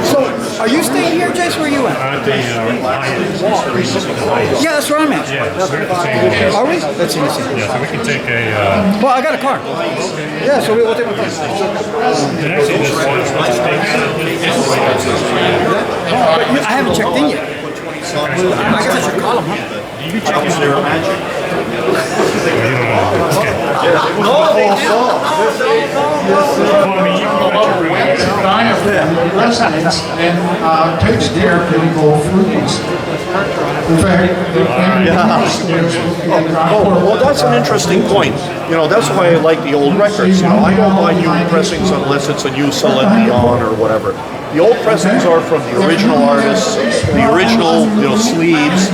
So, are you staying here, Jace? Where are you at? Yeah, that's where I'm at. Yeah, we're at the same. Are we? Let's see. Yeah, so we can take a. Well, I got a car. Yeah, so we'll take my car. And actually, this But I haven't checked in yet. I guess I should call him, huh? you check in there. Residents and takes care of them go through these. In fact, Well, that's an interesting point. You know, that's why I like the old records. You know, I don't buy new pressings unless it's a new Celine Dion or whatever. The old pressings are from the original artists, the original, sleeves,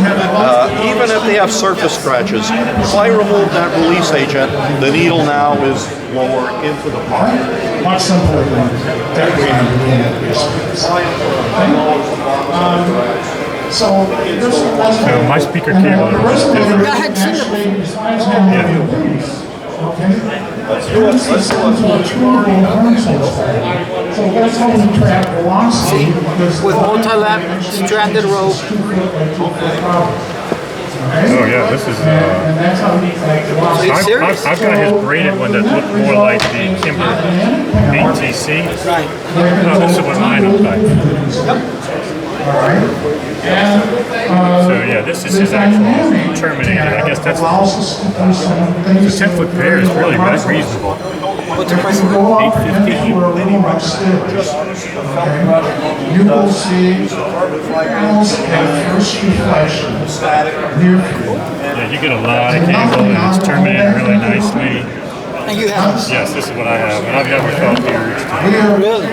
even if they have surface scratches. If I remove that release agent, the needle now is lower into the part. Much simpler than that way of doing it. So this was My speaker cable. I had seen it. Okay. So that's how we track velocity. With multi-lap stranded rope. Oh yeah, this is. And that's how we track velocity. I've got his braided one that looked more like the Kimber ATC. Right. No, this is what mine looks like. So yeah, this is his actual Terminator. I guess that's the 10-foot pair is really reasonable. What's the price? $850. You will see panels at first reflection near field. Yeah, you get a lot of cable and it's terminated really nicely. And you have this. Yes, this is what I have, and I've never felt irritated. Really?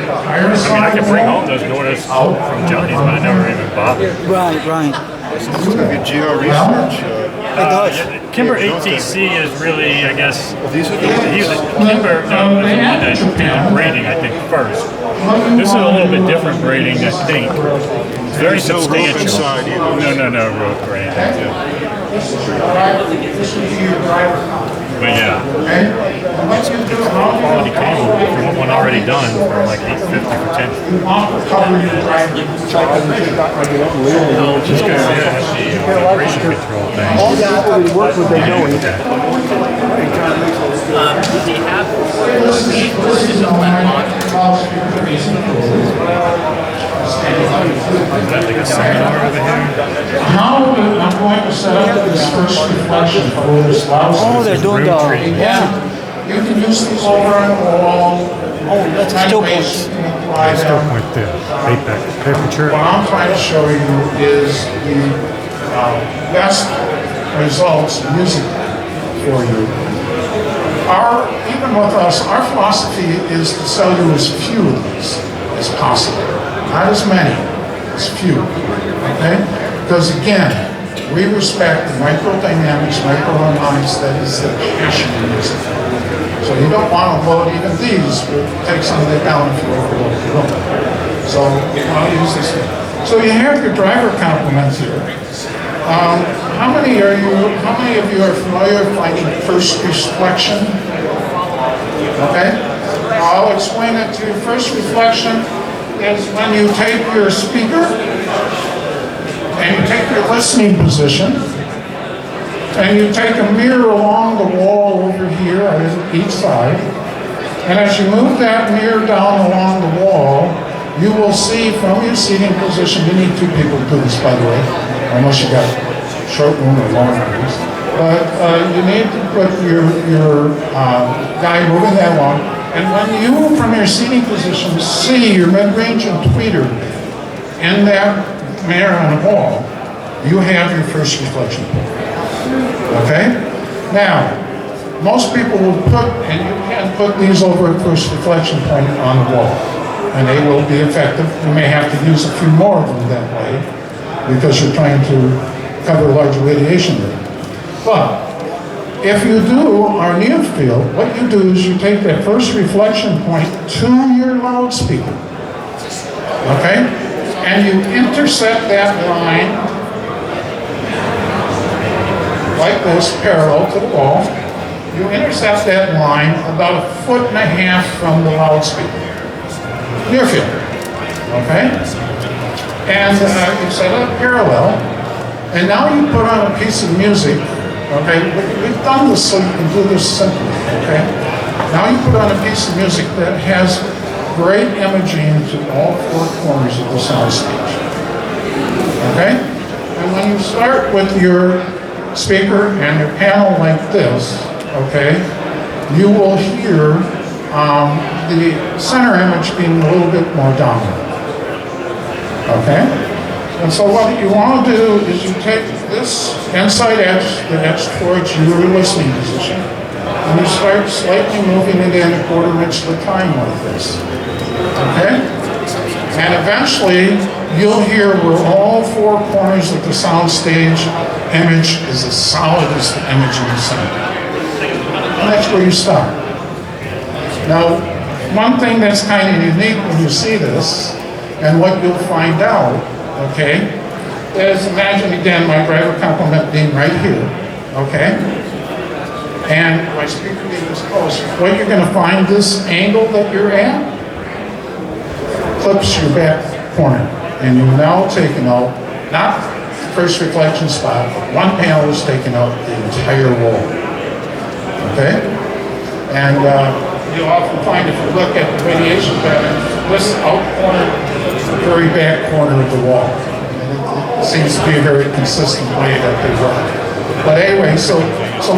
I mean, I can bring home those orders from Johnny's, but I never even bothered. Right. Good geo research. It does. Kimber ATC is really, I guess, Kimber is the one that did braiding, I think, first. This is a little bit different braiding, I think. It's very substantial. No, rope or anything. But yeah, it's quality cable for one already done for like $850 for 10. Just because it has the vibration control thing. All the people who work with they know it. Like a seminar over here. Now I'm going to set up this first reflection for this loud. Oh, they're doing the. Yeah. You can use these over on the wall. Oh, that's a still point. Still point there. Apex temperature. What I'm trying to show you is the best results musically for you. Even with us, our philosophy is to sell you as few of these as possible. Not as many, as few. Okay? Because again, we respect the microdynamics, microharmonics, that is the passion in music. So you don't want to load even these, we'll take some of that down if you overload the room. So I'll use this one. So you have your driver complements here. How many of you are familiar with finding first reflection? Okay? I'll explain it to you. First reflection is when you take your speaker and you take your listening position and you take a mirror along the wall over here on each side, and as you move that mirror down along the wall, you will see from your seating position, you need two people to do this, by the way, unless you got short room or long rooms, but you need to put your guy moving that along, and when you, from your seating position, see your mid-range and tweeter in that mirror on the wall, you have your first reflection point. Okay? Now, most people will put, and you can put these over at first reflection point on the wall, and they will be effective. You may have to use a few more of them that way, because you're trying to cover larger radiation rate. But if you do our near field, what you do is you take that first reflection point to your loudspeaker, okay? And you intercept that line like this, parallel to the wall. you intercept that line about 1.5 feet from the loudspeaker. Near field, okay? And you set up parallel, and now you put on a piece of music, okay? We've done this so you can do this simply, okay? Now you put on a piece of music that has great imaging to all 4 corners of the soundstage, okay? And when you start with your speaker and your panel like this, okay, you will hear the center image being a little bit more dominant, okay? And so what you want to do is you take this inside edge, the edge towards your listening position, and you start slightly moving it in 1/4 inch at a time like this, okay? And eventually, you'll hear where all 4 corners of the soundstage image is as solid as the image in the center. And that's where you start. Now, one thing that's kind of unique when you see this, and what you'll find out, okay, is imagine again my driver complement being right here, okay, and my speaker being this close. What you're going to find, this angle that you're at clips your back corner, and you're now taking out not the first reflection spot, but one panel is taking out the entire wall, okay, and you'll often find if you look at the radiation pattern, this out corner is the very back corner of the wall. And it seems to be a very consistent way that they work. But anyway, so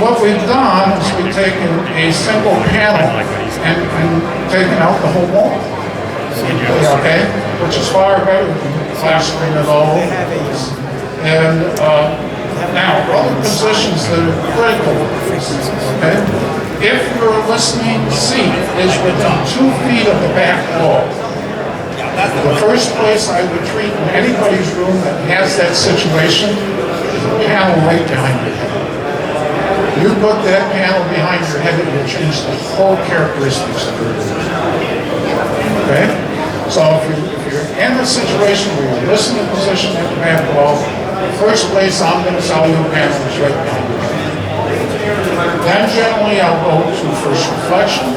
what we've done is we've taken a single panel and taken out the whole wall. Okay? Which is far better than plastering it all over. And now, other positions that are critical, okay? If your listening seat is within 2 feet of the back wall, the first place I would treat in anybody's room that has that situation is a panel right behind your head. You put that panel behind your head, it will change the whole characteristics of your room. Okay? So if you're in a situation where your listening position at the back wall, the first place I'm going to sell you a panel is right behind your head. Then generally I'll go to first reflection,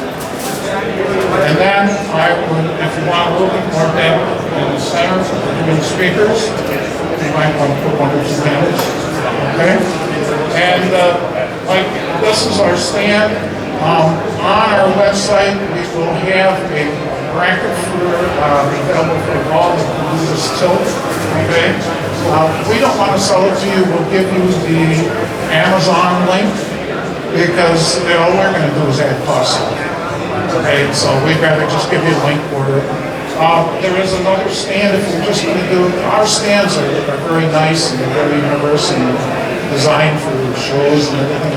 and then I would, if you want a little bit more depth in the center, between the speakers, you might want to put 1 or 2 panels, okay? And like this is our stand. On our website, we will have a bracket for available for all that can do this tilt, okay? We don't want to sell it to you. We'll give you the Amazon link, because all we're going to do is add costs. Okay, so we'd rather just give you a link for it. There is another stand if you're just going to do it. Our stands are very nice and they're very universal and designed for shows and everything.